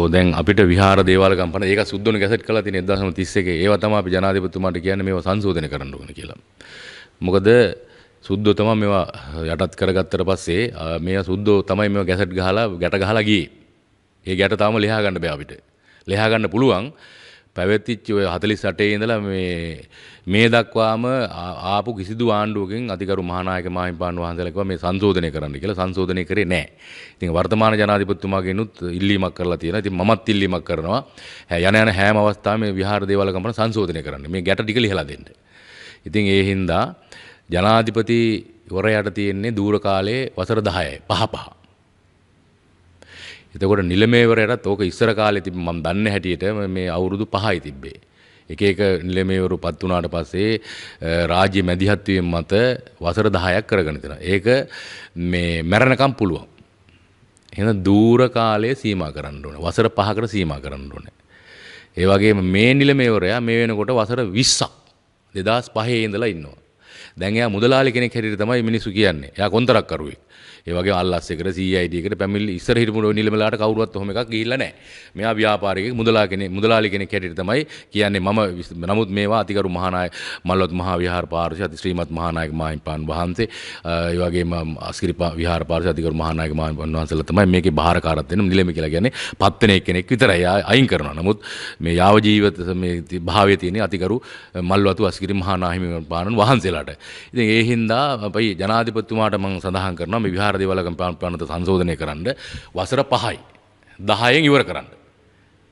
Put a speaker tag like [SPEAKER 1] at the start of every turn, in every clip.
[SPEAKER 1] දැන් අපිට විහාර දේවාල ගම්පන ඒක සුද්ධෝනේ ගැසට් කරලා තියෙන 1931. ඒවා තමයි අපි ජනාධිපතිතුමාට කියන්නේ මේවා සංශෝධනය කරන්න ඕන කියලා. මොකද සුද්ධෝ තමයි මේවා යටත් කරගත්තට පස්සේ මේවා සුද්ධෝ තමයි මේවා ගැසට් ගහලා ගැට ගහලා ගියේ. ඒ ගැට තාම ලියා ගන්න බෑ අපිට. ලියා ගන්න පුළුවන් පැවතිච්ච ඔය 48 ඉඳලා මේ දක්වාම ආපු කිසිදු ආණ්ඩුවකින් අතිගරු මහානායක මාහිමිපාණන් වහන්සේලා කිව්වා මේ සංශෝධනය කරන්න කියලා. සංශෝධනය කරේ නැහැ. ඉතින් වර්තමාන ජනාධිපතිතුමාගෙනුත් ඉල්ලීමක් කරලා තියෙනවා. ඉතින් මමත් ඉල්ලීමක් කරනවා. යන හැම අවස්ථාවෙම මේ විහාර දේවාල ගම්පන සංශෝධනය කරන්න. මේ ගැට ටික ලිහලා දෙන්න. ඉතින් ඒ හින්දා ජනාධිපති වරයාට තියෙන්නේ දූර කාලයේ වසර 10යි 5. එතකොට නිලමේවරයටත් ඕක ඉස්සර කාලේ තිබ්බ මම දන්නේ හැටියට මේ අවුරුදු 5යි තිබ්බේ. එක නිලමේවරු පත් වුණාට පස්සේ රාජ්‍ය මැදිහත් වීම මත වසර 10ක් කරගෙන තියෙනවා. ඒක මේ මැරෙනකම් පුළුවන්. එහෙනම් දූර කාලයේ සීමා කරන්න ඕනේ. වසර 5කට සීමා කරන්න ඕනේ. ඒ වගේම මේ නිලමේවරයා මේ වෙනකොට වසර 20ක් 2005 ඉඳලා ඉන්නවා. දැන් එයා මුදලාලි කෙනෙක් හැටියට තමයි මිනිස්සු කියන්නේ. එයා කොන්තරක්කරුවෙක්. ඒ වගේ අල්ලස් එකට CID එකට පැමිණිලි ඉස්සර හිටපු නිලමලාට කවුරුවත් ඔහොම එකක් ගිහිල්ලා නැහැ. මෙයා ව්‍යාපාරිකයෙක් මුදලාලි කෙනෙක් හැටියට තමයි කියන්නේ මම නමුත් මේවා අතිගරු මහානායක මල්වත් මහා විහාර පාර්ශ්වය අති ශ්‍රීමත් මහානායක මාහිමිපාණන් වහන්සේ ඒ වගේම අස්කිරි විහාර පාර්ශ්වය අතිගරු මහානායක මාහිමිපාණන් වහන්සේලා තමයි මේකේ බාරකාරත්වයෙන් නිලමේ කියලා කියන්නේ පත්වෙන එක්කෙනෙක් විතරයි අයින් කරනවා. නමුත් මේ යාව ජීවිත මේ භාවයේ තියෙන අතිගරු මල්වතු අස්කිරි මහානාහිමිපාණන් වහන්සේලාට. ඉතින් ඒ හින්දා අපි ජනාධිපතිතුමාට මම සඳහන් කරනවා මේ විහාර දේවාල ගම්පනත සංශෝධනය කරන්න වසර 5යි 10න් ඉවර කරන්න.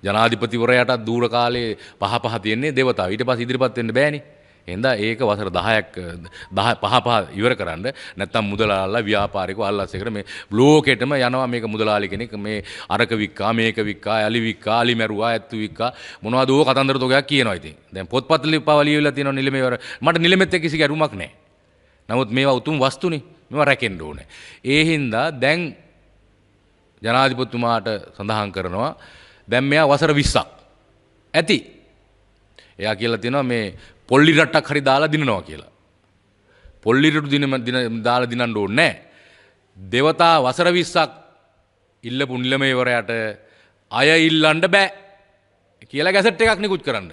[SPEAKER 1] ජනාධිපතිවරයාට දූර කාලේ 5 තියෙන්නේ දේවතාව. ඊට පස්සේ ඉදිරිපත් වෙන්න බෑනේ. එහෙනම් ඒක වසර 10ක් 5 ඉවර කරන්න. නැත්තම් මුදලාලා ව්‍යාපාරිකව අල්ලස් එකට මේ ලෝකෙටම යනවා මේක මුදලාලි කෙනෙක් මේ අරක වික්කා මේක වික්කා අලි වික්කා අලි මැරුවා ඇත්තු වික්කා මොනවද ඕක කතන්දර තෝගයක් කියනවා ඉතින්. දැන් පොත්පත් ලියවිලා තියෙනවා නිලමේවර. මට නිලමෙත් එක්ක කිසි ගැටුමක් නැහැ. නමුත් මේවා උතුම් වස්තුනේ. මේවා රැකෙන්න ඕනේ. ඒ හින්දා දැන් ජනාධිපතිතුමාට සඳහන් කරනවා දැන් මෙයා වසර 20ක් ඇති. එයා කියලා තියෙනවා මේ පොල්ලි රට්ටක් හරි දාලා දිනනවා කියලා. පොල්ලි රට්ටු දාලා දිනන්න ඕනේ නැහැ. දේවතා වසර 20ක් ඉල්ලපු නිලමේවරයාට අය ඉල්ලන්න බෑ කියලා ගැසට් එකක් නිකුත් කරන්න.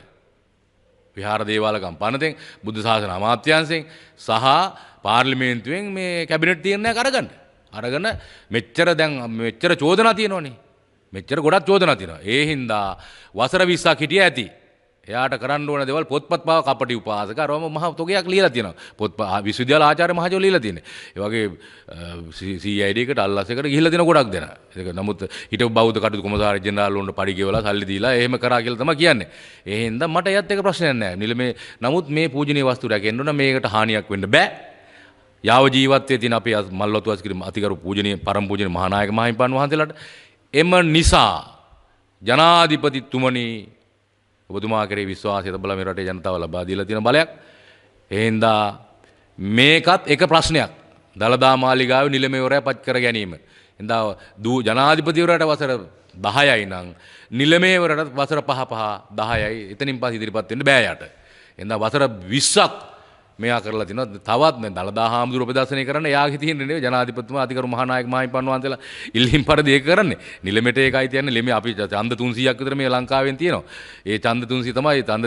[SPEAKER 1] විහාර දේවාල ගම්පනතෙන් බුද්ධ ශාසන අමාත්‍යාංශයෙන් සහ පාර්ලිමේන්තුවෙන් මේ කැබිනට් තීරණයක් අරගෙන මෙච්චර චෝදනා තියෙනවනේ. මෙච්චර ගොඩක් චෝදනා තියෙනවා. ඒ හින්දා වසර 20ක් හිටිය ඇති. එයාට කරන්න ඕන දේවල් පොත්පත් පාව කපටි උපාසක අරවම මහ තොගයක් ලියලා තියෙනවා. විශ්වවිද්‍යාල ආචාර්ය මහජෝ ලියලා තියෙන්නේ. ඒ වගේ CID එකට අල්ලස් එකට ගිහිල්ලා තියෙන ගොඩක් දෙනා. ඒක නමුත් හිටපු බෞද්ධ කටයුතු කොමසාරි ජෙනරාල් වුණා පඩි ගෙවලා සල්ලි දීලා එහෙම කරා කියලා තමයි කියන්නේ. ඒ හින්දා මට එයත් එක ප්‍රශ්නයක් නැහැ. නිලමේ නමුත් මේ පූජනීය වස්තු රැකෙන්න ඕන මේකට හානියක් වෙන්න බෑ. යාව ජීවත්වයේ තියෙන අපේ මල්වතු අතිගරු පූජනීය පරම පූජනීය මහානායක මාහිමිපාණන් වහන්සේලාට එම නිසා ජනාධිපතිතුමනි ඔබතුමා කරේ විශ්වාසය තබලා මේ රටේ ජනතාව ලබා දීලා තියෙන බලයක්. ඒ හින්දා මේකත් එක ප්‍රශ්නයක්. දළදා මාලිගාවේ නිලමේවරයා පත් කර ගැනීම. හින්දා ජනාධිපතිවරයාට වසර 10යි නම් නිලමේවරයාට වසර 10යි. එතනින් පස්සේ ඉදිරිපත් වෙන්න බෑ යට. හින්දා වසර 20ක් මෙයා කරලා තිනවා. තවත් දළදා හාමුදුරුවෝ ප්‍රදර්ශනය කරන්න යාගේ තියෙන නෙවෙයි ජනාධිපතිතුමා අතිගරු මහානායක මාහිමිපාණන් වහන්සේලා ඉල්ලීම් පරිදි ඒක කරන්නේ. නිලමෙට ඒකයි තියන්නේ. ලිමේ අපි ඡන්ද 300ක් විතර මේ ලංකාවෙන් තියෙනවා. ඒ ඡන්ද 300 තමයි ඡන්ද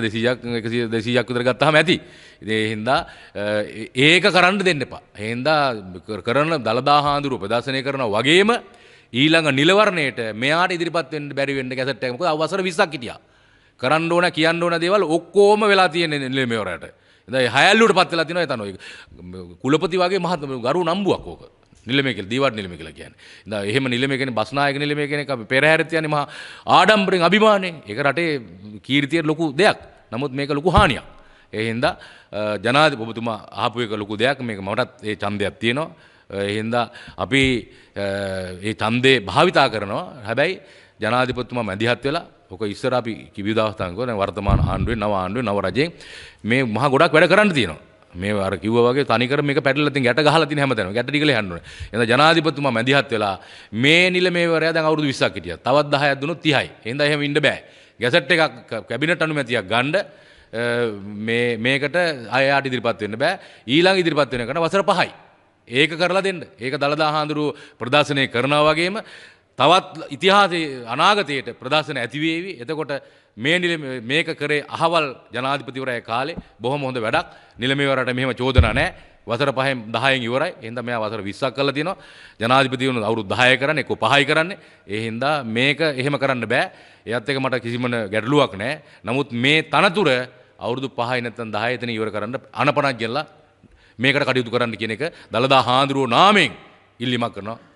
[SPEAKER 1] 200ක් විතර ගත්තාම ඇති. ඒ හින්දා ඒක කරන්න දෙන්න එපා. ඒ හින්දා කරන දළදා හාමුදුරුවෝ ප්‍රදර්ශනය කරනවා වගේම ඊළඟ නිලවරණයට මෙයාට ඉදිරිපත් වෙන්න බැරි වෙන්න ගැසට් එක. මොකද අවසර 20ක් හිටියා. කරන්න ඕන කියන්න ඕන දේවල් ඔක්කොම වෙලා තියෙන්නේ නිලමේවරයාට. ඉතින් හයල්ලුවට පත් වෙලා තිනවා එතන ඔය කුලපති වගේ මහත් ගරු නම්බුවක් ඕක නිලමේ කියලා දීවාඩ නිලමේ කියලා කියන්නේ. ඉතින් එහෙම නිලමේ කියන්නේ බස්නායක නිලමේ කෙනෙක් අපි පෙරහැරට යන්නේ මහා ආඩම්බරෙන් අභිමාණයෙන්. ඒක රටේ කීර්තියට ලොකු දෙයක්. නමුත් මේක ලොකු හානියක්. ඒ හින්දා ජනාධිපතිතුමා අහපු එක ලොකු දෙයක්. මේක මටත් ඒ ඡන්දයක් තියෙනවා. ඒ හින්දා අපි ඒ ඡන්දේ භාවිතා කරනවා. හැබැයි ජනාධිපතිතුමා මැදිහත් වෙලා ඔක ඉස්සර අපි කිවිද අවස්ථාවක දැන් වර්තමාන ආණ්ඩුවේ නව රජයෙන් මේ මහා ගොඩක් වැඩ කරන්න තියෙනවා. මේ අර කිව්වා වගේ තනිකර මේක පැටලලා තියෙන ගැට ගහලා තියෙන හැමතැනම ගැට ටිකල යන්න ඕනේ. එහෙනම් ජනාධිපතිතුමා මැදිහත් වෙලා මේ නිලමේවරයා දැන් අවුරුදු 20ක් හිටියා. තවත් 10ක් දුන්නොත් 30යි. එහෙනම් එහෙම ඉන්න බෑ. ගැසට් එකක් කැබිනට් අනුමැතියක් ගන්න මේකට අයයාට ඉදිරිපත් වෙන්න බෑ. ඊළඟ ඉදිරිපත් වෙන එක වසර 5යි. ඒක කරලා දෙන්න. ඒක දළදා හාමුදුරුවෝ ප්‍රදර්ශනය කරනවා වගේම තවත් ඉතිහාසයේ අනාගතයට ප්‍රදර්ශන ඇති වේවි. එතකොට මේක කරේ අහවල් ජනාධිපතිවරයා කාලේ බොහොම හොඳ වැඩක්. නිලමේවරට මෙහෙම චෝදනා නැහැ. වසර 5න් 10න් ඉවරයි. ඒ හින්දා මෙයා වසර 20ක් කරලා තියෙනවා. ජනාධිපති වුණු අවුරුදු 10 කරන්නේ එක්ක 5යි කරන්නේ. ඒ හින්දා මේක එහෙම කරන්න බෑ. එයත් එක මට කිසිම ගැටලුවක් නැහැ. නමුත් මේ තනතුර අවුරුදු 5යි නැත්නම් 10යි එතන ඉවර කරන්න අනපනක් ගෙනලා මේකට කටයුතු කරන්න කියන එක දළදා හාමුදුරුවෝ නාමයෙන් ඉල්ලීමක් කරනවා.